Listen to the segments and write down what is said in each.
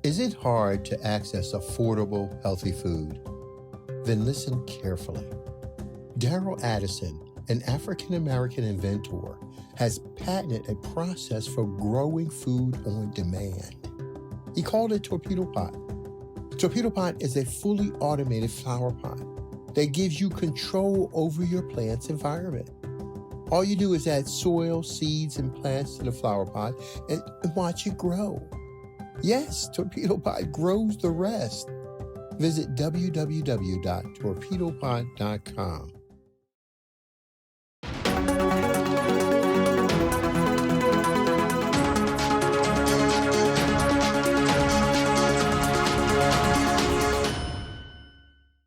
Is it hard to access affordable, healthy food? Then listen carefully. Daryl Addison, an African-American inventor, has patented a process for growing food on demand. He called it Torpedo Pot. Torpedo Pot is a fully automated flower pot that gives you control over your plant's environment. All you do is add soil, seeds, and plants to the flower pot and watch it grow. Yes, Torpedo Pot grows the rest. Visit www.torpedopot.com.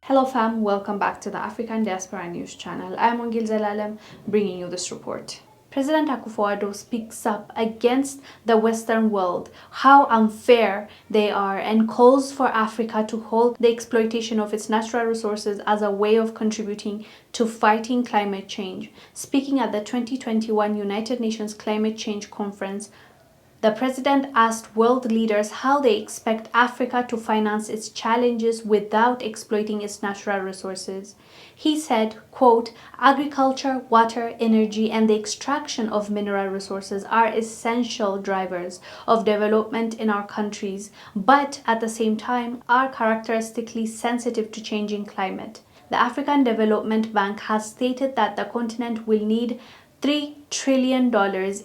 Hello fam, welcome back to the African Diaspora News channel. I'm Wongel Zelalem, bringing you this report. President Akufo-Addo speaks up against the Western world, how unfair they are, and calls for Africa to halt the exploitation of its natural resources as a way of contributing to fighting climate change. Speaking at the 2021 United Nations Climate Change Conference, the president asked world leaders how they expect Africa to finance its challenges without exploiting its natural resources. He said, quote, "Agriculture, water, energy, and the extraction of mineral resources are essential drivers of development in our countries, but at the same time are characteristically sensitive to changing climate." The African Development Bank has stated that the continent will need $3 trillion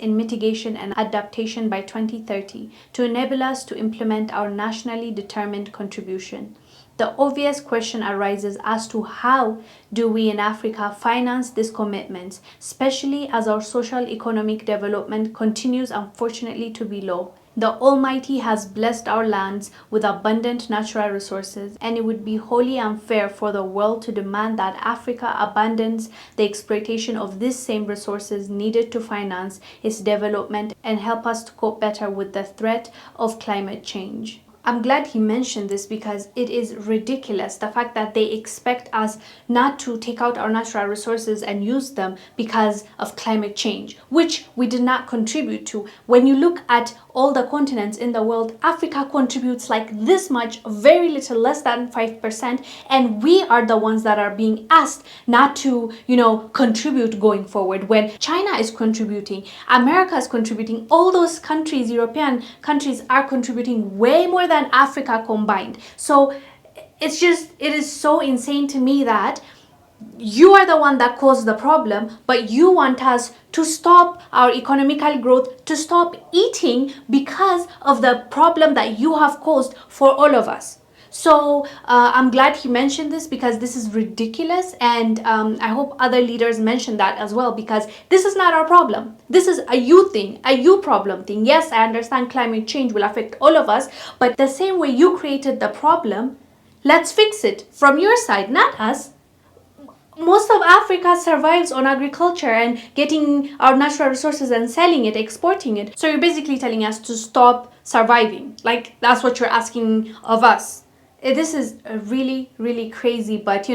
in mitigation and adaptation by 2030 to enable us to implement our nationally determined contribution. The obvious question arises as to how do we in Africa finance these commitments, especially as our social economic development continues unfortunately to be low. The Almighty has blessed our lands with abundant natural resources, and it would be wholly unfair for the world to demand that Africa abandons the exploitation of these same resources needed to finance its development and help us to cope better with the threat of climate change. I'm glad he mentioned this because it is ridiculous, the fact that they expect us not to take out our natural resources and use them because of climate change, which we did not contribute to. When you look at all the continents in the world, Africa contributes like this much, very little, less than 5%, and we are the ones that are being asked not to, contribute going forward. When China is contributing, America is contributing, all those countries, European countries, are contributing way more than Africa combined. So it is so insane to me that you are the one that caused the problem, but you want us to stop our economical growth, to stop eating because of the problem that you have caused for all of us. So I'm glad he mentioned this because this is ridiculous, and I hope other leaders mention that as well, because this is not our problem. This is a you thing, a you problem thing. Yes, I understand climate change will affect all of us, but the same way you created the problem, let's fix it from your side, not us. Most of Africa survives on agriculture and getting our natural resources and selling it, exporting it. So you're basically telling us to stop surviving. Like, that's what you're asking of us. This is really, really crazy, but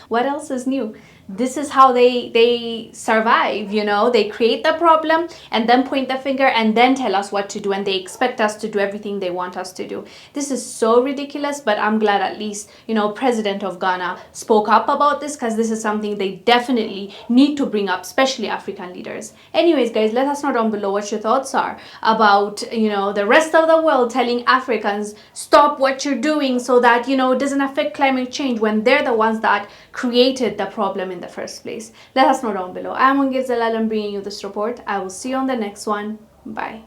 what else is new? This is how they survive, they create the problem and then point the finger and then tell us what to do, and they expect us to do everything they want us to do. This is so ridiculous, but I'm glad at least, President of Ghana spoke up about this, because this is something they definitely need to bring up, especially African leaders. Anyways, guys, let us know down below what your thoughts are about, the rest of the world telling Africans, stop what you're doing so that, it doesn't affect climate change, when they're the ones that created the problem in the first place. Let us know down below. I'm Wongel Zelalem, bringing you this report. I will see you on the next one. Bye.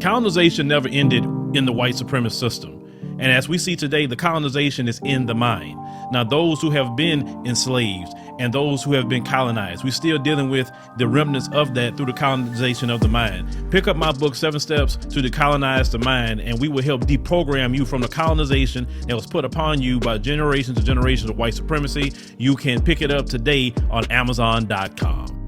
Colonization never ended in the white supremacist system. And as we see today, the colonization is in the mind. Now, those who have been enslaved and those who have been colonized, we're still dealing with the remnants of that through the colonization of the mind. Pick up my book, 7 Steps to Decolonize the Mind, and we will help deprogram you from the colonization that was put upon you by generations and generations of white supremacy. You can pick it up today on Amazon.com.